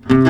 Hello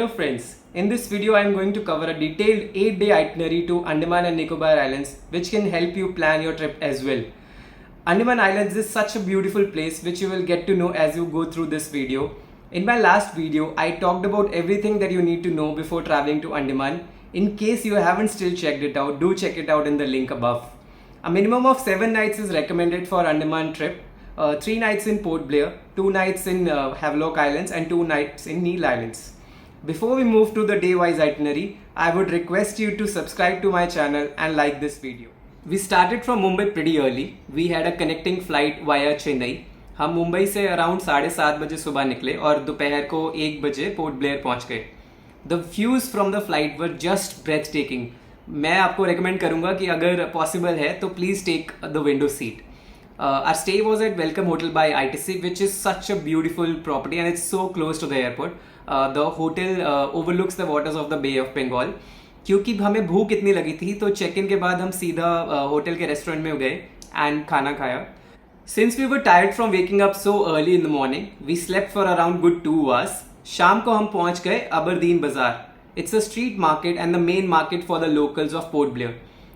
friends, in this video I am going to cover a detailed 8-day itinerary to Andaman and Nicobar Islands which can help you plan your trip as well. Andaman Islands is such a beautiful place which you will get to know as you go through this video. In my last video, I talked about everything that you need to know before traveling to Andaman. In case you haven't still checked it out, do check it out in the link above. A minimum of 7 nights is recommended for Andaman trip. 3 nights in Port Blair, 2 nights in Havelock Islands and 2 nights in Neil Islands. Before we move to the day-wise itinerary, I would request you to subscribe to my channel and like this video. We started from Mumbai pretty early. We had a connecting flight via Chennai. हम मुंबई से around 7:30 बजे सुबह निकले और दोपहर को 1 बजे port Blair पहुंच गए. The views from the flight were just breathtaking. मैं आपको रेकमेंड करूंगा कि अगर पॉसिबल है तो please take the window seat. Our stay was at Welcome Hotel by ITC, which is such a beautiful property and it's so close to the airport. The hotel overlooks the waters of the Bay of Bengal. क्योंकि हमें भूख इतनी लगी थी तो check in के बाद हम सीधा होटल के रेस्टोरेंट में गए एंड खाना खाया. Since we were tired from waking up so early in the morning, we slept for around good 2 hours. शाम को हम पहुंच गए Aberdeen Bazaar. It's a street market and the main market for the locals of Port Blair.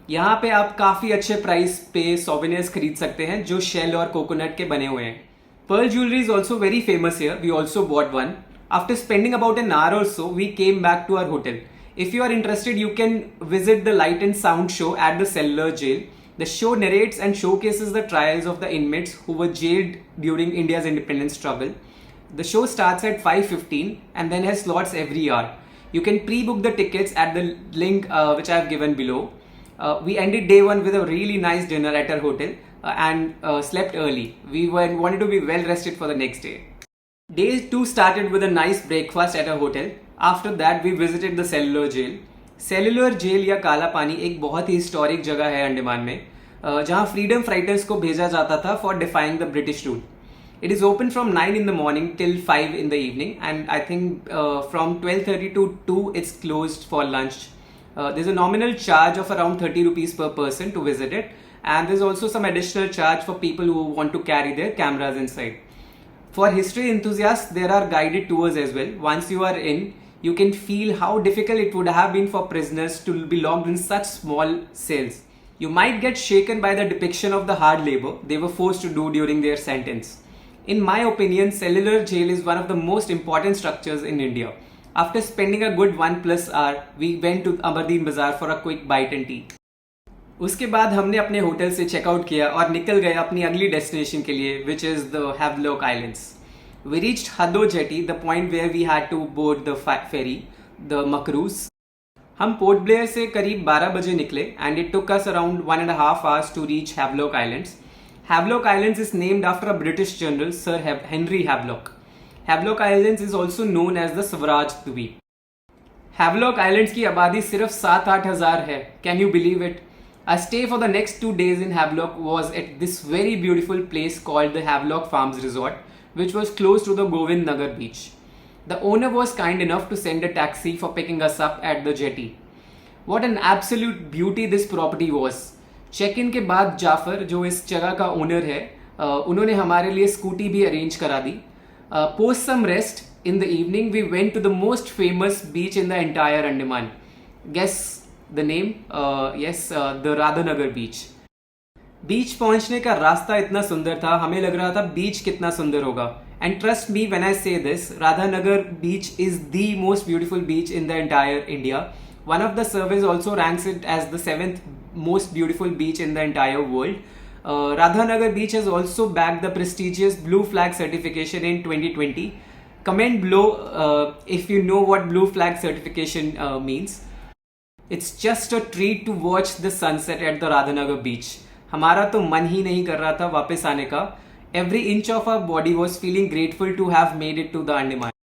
यहाँ पे आप काफी अच्छे प्राइस पे सोवेनियर्स खरीद सकते हैं जो शेल और कोकोनट के बने हुए हैं. Pearl jewelry is also very famous here. We also bought one. After spending about an hour or so, we came back to our hotel. If you are interested, you can visit the light and sound show at the Cellular jail. The show narrates and showcases the trials of the inmates who were jailed during India's independence struggle. The show starts at 5:15 and then has slots every hour. You can pre-book the tickets at the link which I have given below. We ended day 1 with a really nice dinner at our hotel and slept early. We wanted to be well rested for the next day. Day 2 started with a nice breakfast at our hotel. After that, we visited the Cellular jail. Cellular jail या काला पानी एक बहुत ही historic जगह है अंडमान में जहाँ freedom fighters को भेजा जाता था for defying the British rule. It is open from 9 in the morning till 5 in the evening and I think from 12:30 to 2 it's closed for lunch. There's a nominal charge of around 30 rupees per person to visit it and there's also some additional charge for people who want to carry their cameras inside. For history enthusiasts, there are guided tours as well. Once you are in, you can feel how difficult it would have been for prisoners to be locked in such small cells. You might get shaken by the depiction of the hard labor they were forced to do during their sentence. In my opinion, Cellular jail is one of the most important structures in India. After spending a good 1+ hour, we went to Aberdeen Bazaar for a quick bite and tea. उसके बाद हमने अपने hotel से checkout किया और निकल गए अपनी अगली डेस्टिनेशन के लिए which is the Havelock islands. We reached Haddo jetty, the point where we had to board the ferry the Makruzz. हम पोर्ट ब्लेयर से करीब 12 बजे निकले and it took us around 1.5 hours to reach Havelock islands. Havelock islands is named after a British general sir Henry Havelock. Havelock islands is also known as the Swaraj Dweep. हैवलॉक आइलैंड्स की आबादी सिर्फ 7-8 हज़ार है. Can you believe it? Our stay for the next 2 days in Havelock was at this very beautiful place called the Havelock Farms Resort, which was close to the Radhanagar Beach. The owner was kind enough to send a taxi for picking us up at the jetty. What an absolute beauty this property was. Check-in के बाद जाफर जो इस जगह का owner है उन्होंने हमारे लिए स्कूटी भी अरेंज करा दी. Post some rest in the evening, we went to the most famous beach in the entire Andaman. Guess the name? Yes, the Radhanagar Beach. बीच पहुंचने का रास्ता इतना सुंदर था, हमें लग रहा था बीच कितना सुंदर होगा. And trust me when I say this, Radhanagar Beach is the most beautiful beach in the entire India. One of the surveys also ranks it as the 7th most beautiful beach in the entire world. Radhanagar Beach has also bagged the prestigious Blue Flag certification in 2020. Comment below if you know what Blue Flag certification means. It's just a treat to watch the sunset at the Radhanagar Beach. हमारा तो मन ही नहीं कर रहा था वापस आने का. Every inch of our body was feeling grateful to have made it to the Andaman.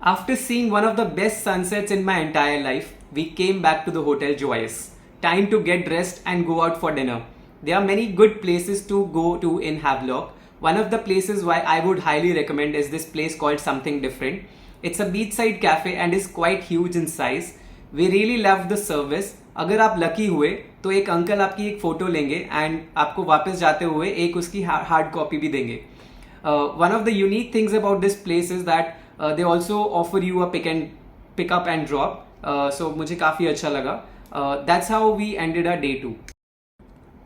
After seeing one of the best sunsets in my entire life, we came back to the hotel joyous. Time to get dressed and go out for dinner. There are many good places to go to in Havelock. One of the places why I would highly recommend is this place called Something Different. It's a beachside cafe and is quite huge in size. We really loved the service. अगर आप lucky हुए तो एक uncle आपकी एक photo लेंगे and आपको वापस जाते हुए एक उसकी हार्ड कॉपी भी देंगे. One of the unique things about this place is that they also offer you a pick up and drop. So मुझे काफ़ी अच्छा लगा. That's how we ended our day 2.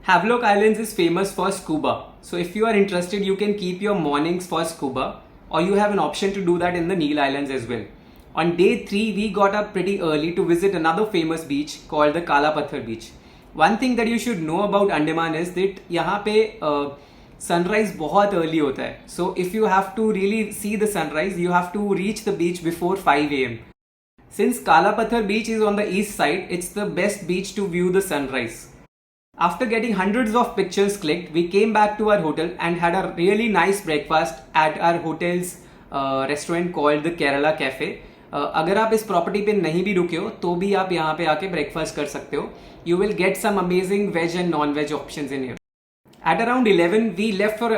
Havelock Islands is famous for scuba. So if you are interested, you can keep your mornings for scuba, or you have an option to do that in the Neil Islands as well. On day 3, we got up pretty early to visit another famous beach called the Kala Pathar Beach. One thing that you should know about Andaman is that यहाँ पे sunrise बहुत early होता है. So if you have to really see the sunrise, you have to reach the beach before 5 a.m. Since Kala Pathar Beach is on the east side, it's the best beach to view the sunrise. After getting hundreds of pictures clicked, we came back to our hotel and had a really nice breakfast at our hotel's restaurant called the Kerala Cafe. अगर आप इस property पे नहीं भी रुके हो तो भी आप यहाँ पे आके ब्रेकफास्ट कर सकते हो. You will get some amazing veg and non-veg options in here. At around 11, we left for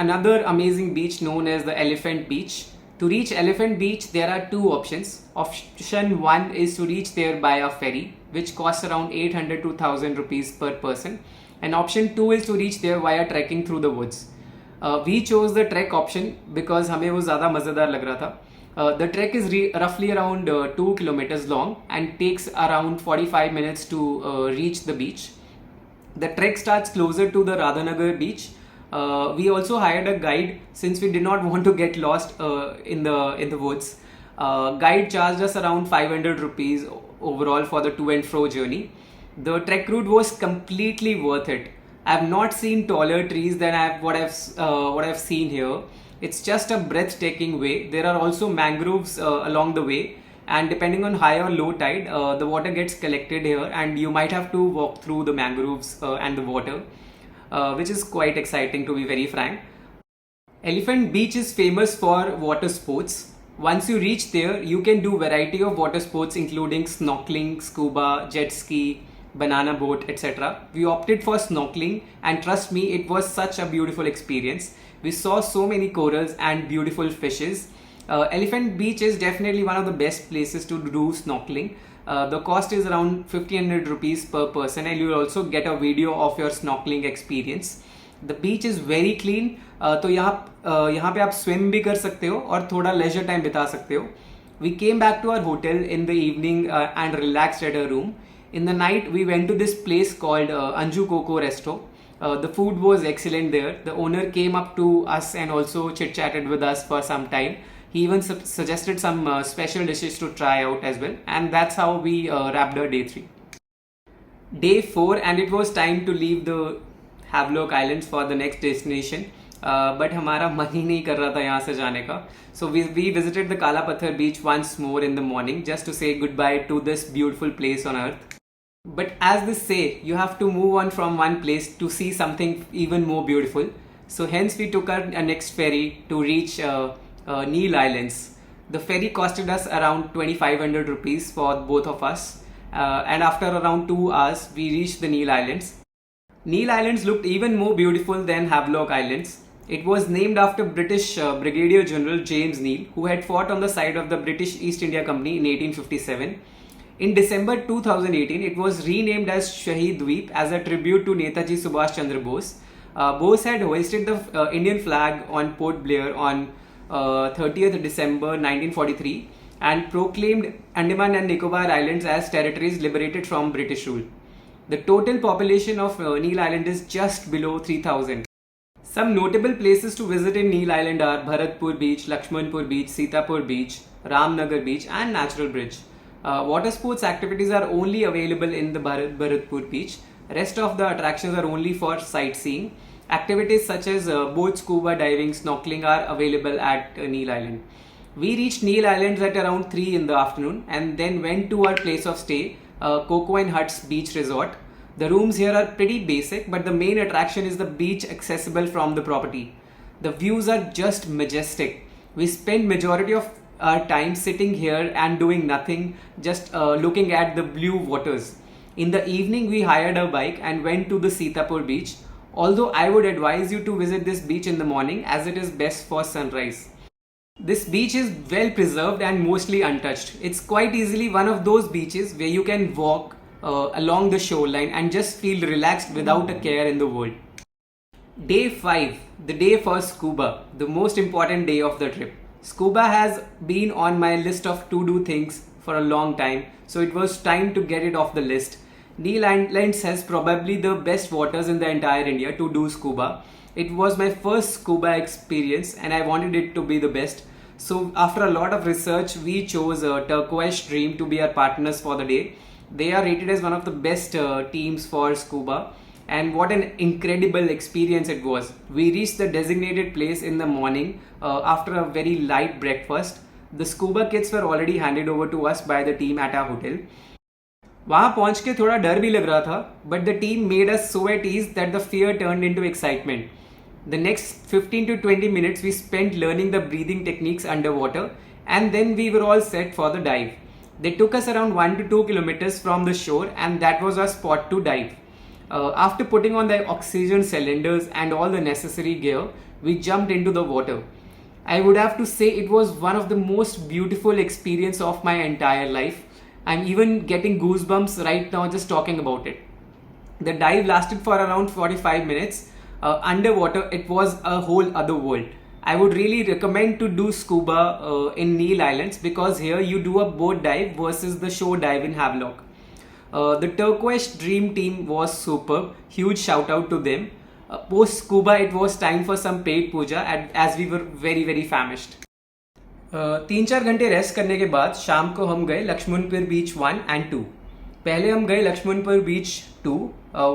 another amazing beach known as the Elephant Beach. To reach Elephant Beach, there are two options. Option 1 is to reach there by a ferry, which costs around 800 to 1000 rupees per person. And option 2 is to reach there via trekking through the woods. We chose the trek option because हमें वो ज़्यादा मज़ेदार लग रहा था. The trek is roughly around 2 kilometers long and takes around 45 minutes to reach the beach. The trek starts closer to the Radhanagar Beach. We also hired a guide since we did not want to get lost in the woods. Guide charged us around 500 rupees overall for the to and fro journey. The trek route was completely worth it. I have not seen taller trees than what I've seen here. It's just a breathtaking way. There are also mangroves along the way, and depending on high or low tide, the water gets collected here, and you might have to walk through the mangroves and the water, which is quite exciting, to be very frank. Elephant Beach is famous for water sports. Once you reach there, you can do variety of water sports including snorkeling, scuba, jet ski, banana boat, etc. We opted for snorkeling, and trust me, it was such a beautiful experience. We saw so many corals and beautiful fishes. Elephant Beach is definitely one of the best places to do snorkeling. The cost is around 1500 rupees per person, and you will also get a video of your snorkeling experience. The beach is very clean. तो यहाँ पे आप swim भी कर सकते हो और थोड़ा leisure time बिता सकते हो. We came back to our hotel in the evening and relaxed at our room. In the night, we went to this place called Anju Coco Resto. The food was excellent there. The owner came up to us and also chit-chatted with us for some time. He even suggested some special dishes to try out as well. And that's how we wrapped our day 3. Day 4, and it was time to leave the Havelock Islands for the next destination. But हमारा मन ही नहीं कर रहा था यहाँ से जाने का. So we visited the Kala Pathar Beach once more in the morning just to say goodbye to this beautiful place on earth. But as they say, you have to move on from one place to see something even more beautiful. So hence we took our next ferry to reach Neil Islands. The ferry costed us around 2500 rupees for both of us. And after around 2 hours, we reached the Neil Islands. Neil Islands looked even more beautiful than Havelock Islands. It was named after British Brigadier General James Neil, who had fought on the side of the British East India Company in 1857. In December 2018, it was renamed as Shahidweep as a tribute to Netaji Subhash Chandra Bose. Bose had hoisted the Indian flag on Port Blair on 30th December 1943 and proclaimed Andaman and Nicobar Islands as territories liberated from British rule. The total population of Neil Island is just below 3000. Some notable places to visit in Neil Island are Bharatpur Beach, Lakshmanpur Beach, Sitapur Beach, Ramnagar Beach and Natural Bridge. Water sports activities are only available in the Bharatpur Beach. Rest of the attractions are only for sightseeing. Activities such as boat scuba diving, snorkeling are available at Neil Island. We reached Neil Islands at around 3 in the afternoon and then went to our place of stay, Coco and Huts Beach Resort. The rooms here are pretty basic, but the main attraction is the beach accessible from the property. The views are just majestic. We spent majority of our time sitting here and doing nothing, just looking at the blue waters. In the evening, we hired a bike and went to the Sitapur beach. Although I would advise you to visit this beach in the morning as it is best for sunrise. This beach is well preserved and mostly untouched. It's quite easily one of those beaches where you can walk along the shoreline and just feel relaxed without a care in the world. Day 5, the day for scuba, the most important day of the trip. Scuba has been on my list of to-do things for a long time, so it was time to get it off the list. Neil Islands has probably the best waters in the entire India to do scuba. It was my first scuba experience and I wanted it to be the best. So after a lot of research, we chose Turquoise Dream to be our partners for the day. They are rated as one of the best teams for scuba. And what an incredible experience it was. We reached the designated place in the morning after a very light breakfast. The scuba kits were already handed over to us by the team at our hotel. वहाँ पहुँच के थोड़ा डर भी लग रहा था, but the team made us so at ease that the fear turned into excitement. The next 15 to 20 minutes we spent learning the breathing techniques underwater, and then we were all set for the dive. They took us around 1 to 2 kilometers from the shore, and that was our spot to dive. After putting on the oxygen cylinders and all the necessary gear, we jumped into the water. I would have to say it was one of the most beautiful experiences of my entire life. I'm even getting goosebumps right now just talking about it. The dive lasted for around 45 minutes. Underwater, it was a whole other world. I would really recommend to do scuba in Neil Islands because here you do a boat dive versus the shore dive in Havelock. The Turquoise Dream team was superb. Huge shout out to them. Post scuba, it was time for some paid puja as we were very famished. 3-4 घंटे rest करने के बाद शाम को हम गए लक्ष्मणपुर बीच 1 and 2. पहले हम गए लक्ष्मणपुर बीच 2.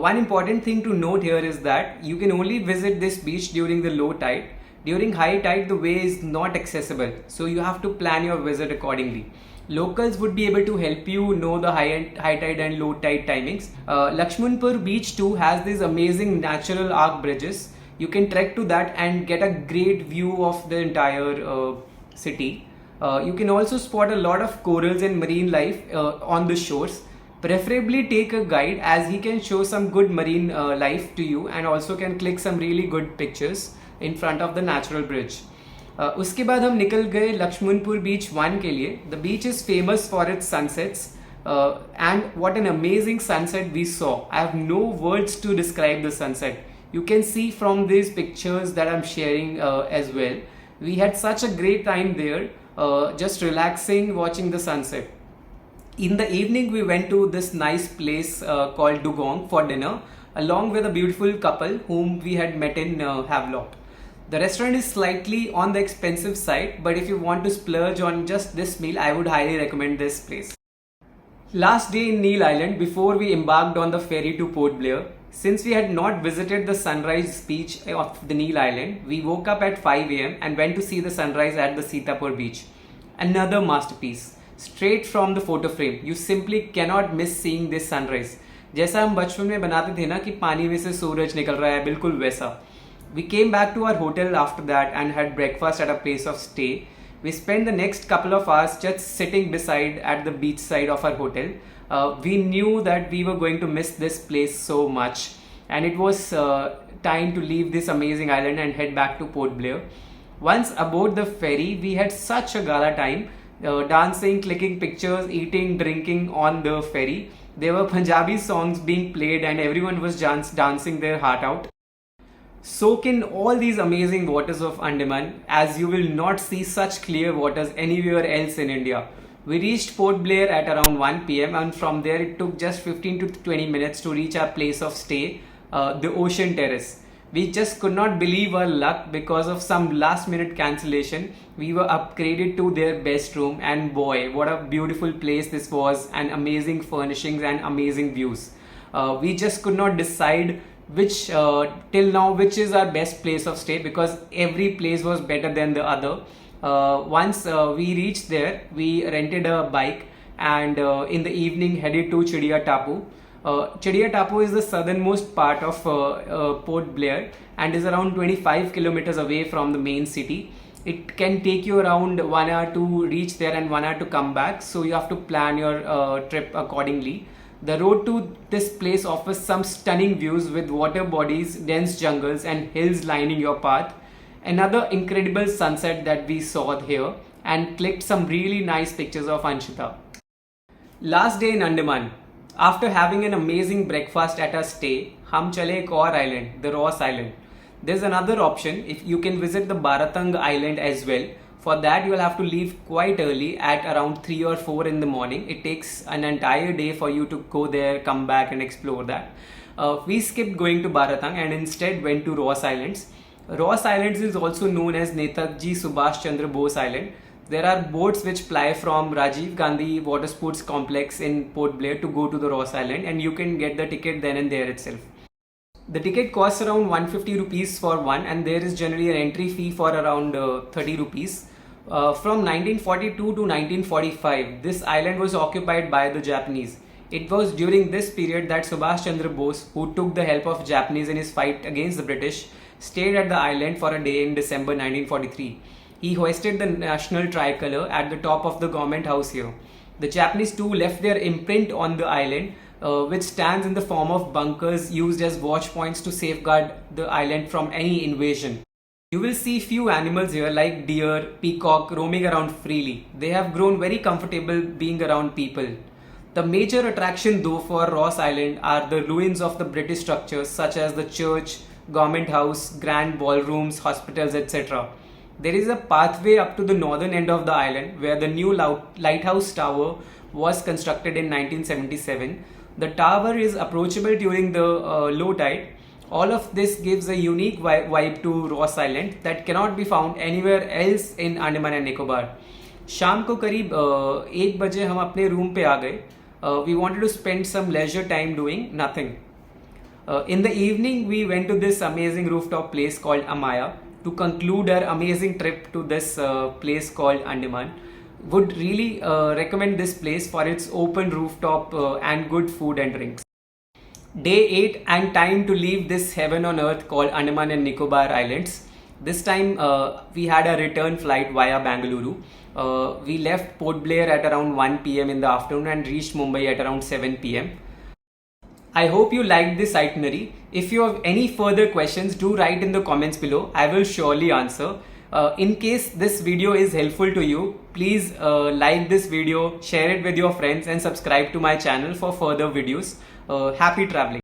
One important thing to note here is that you can only visit this beach during the low tide. During high tide, the way is not accessible, so you have to plan your visit accordingly. Locals would be able to help you know the high tide and low tide timings. Lakshmanpur Beach 2 has these amazing natural arc bridges. You can trek to that and get a great view of the entire city. You can also spot a lot of corals and marine life on the shores. Preferably take a guide as he can show some good marine life to you and also can click some really good pictures in front of the natural bridge. उसके बाद हम निकल गए लक्ष्मणपुर बीच 1 के लिए. The beach is famous for its sunsets and what an amazing sunset we saw. I have no words to describe the sunset. You can see from these pictures that I'm sharing as well. We had such a great time there, just relaxing, watching the sunset. In the evening, we went to this nice place called Dugong for dinner, along with a beautiful couple whom we had met in Havelock. The restaurant is slightly on the expensive side, but if you want to splurge on just this meal, I would highly recommend this place. Last day in Neil Island before we embarked on the ferry to Port Blair. Since we had not visited the sunrise beach of the Neil Island, we woke up at 5 a.m. and went to see the sunrise at the Sitapur beach. Another masterpiece. Straight from the photo frame. You simply cannot miss seeing this sunrise. जैसा हम बचपन में बनाते थे ना कि पानी में से सूरज निकल रहा है, बिल्कुल वैसा. We came back to our hotel after that and had breakfast at a place of stay. We spent the next couple of hours just sitting beside at the beach side of our hotel. We knew that we were going to miss this place so much, and it was time to leave this amazing island and head back to Port Blair. Once aboard the ferry, we had such a gala time, dancing, clicking pictures, eating, drinking on the ferry. There were Punjabi songs being played and everyone was dancing their heart out. Soak in all these amazing waters of Andaman as you will not see such clear waters anywhere else in India. We reached Port Blair at around 1 p.m. and from there it took just 15 to 20 minutes to reach our place of stay, the Ocean Terrace. We just could not believe our luck because of some last minute cancellation. We were upgraded to their best room and boy, what a beautiful place this was, and amazing furnishings and amazing views. We just could not decide which till now which is our best place of stay because every place was better than the other. Once we reached there, we rented a bike and in the evening headed to Chidiya Tapu. Chidiya Tapu is the southernmost part of Port Blair and is around 25 kilometers away from the main city. It can take you around 1 hour to reach there and 1 hour to come back, so you have to plan your trip accordingly. The road to this place offers some stunning views with water bodies, dense jungles, and hills lining your path. Another incredible sunset that we saw here, and clicked some really nice pictures of Anshita. Last day in Andaman. After having an amazing breakfast at our stay, हम चले एक और island, the Ross Island. There's another option if you can visit the Baratang Island as well. For that, you'll have to leave quite early at around 3 or 4 in the morning. It takes an entire day for you to go there, come back, and explore that. We skipped going to Baratang and instead went to Ross Islands. Ross Islands is also known as Netaji Subhash Chandra Bose Island. There are boats which ply from Rajiv Gandhi Water Sports Complex in Port Blair to go to the Ross Island, and you can get the ticket then and there itself. The ticket costs around 150 rupees for one, and there is generally an entry fee for around 30 rupees. From 1942 to 1945, this island was occupied by the Japanese. It was during this period that Subhash Chandra Bose, who took the help of Japanese in his fight against the British, stayed at the island for a day in December 1943. He hoisted the national tricolour at the top of the government house here. The Japanese too left their imprint on the island, which stands in the form of bunkers used as watch points to safeguard the island from any invasion. You will see few animals here like deer, peacock roaming around freely. They have grown very comfortable being around people. The major attraction though for Ross Island are the ruins of the British structures such as the church, government house, grand ballrooms, hospitals, etc. There is a pathway up to the northern end of the island where the new lighthouse tower was constructed in 1977. The tower is approachable during the low tide. All of this gives a unique vibe to Ross Island that cannot be found anywhere else in Andaman and Nicobar. शाम को करीब 1 बजे हम अपने room पे आ गए. We wanted to spend some leisure time doing nothing. In the evening, we went to this amazing rooftop place called Amaya to conclude our amazing trip to this place called Andaman. Would really recommend this place for its open rooftop and good food and drinks. Day 8 and time to leave this heaven on earth called Andaman and Nicobar Islands. This time we had a return flight via Bengaluru. We left Port Blair at around 1 p.m. in the afternoon and reached Mumbai at around 7 p.m. I hope you liked this itinerary. If you have any further questions, do write in the comments below. I will surely answer. In case this video is helpful to you, please like this video, share it with your friends, and subscribe to my channel for further videos. Happy traveling.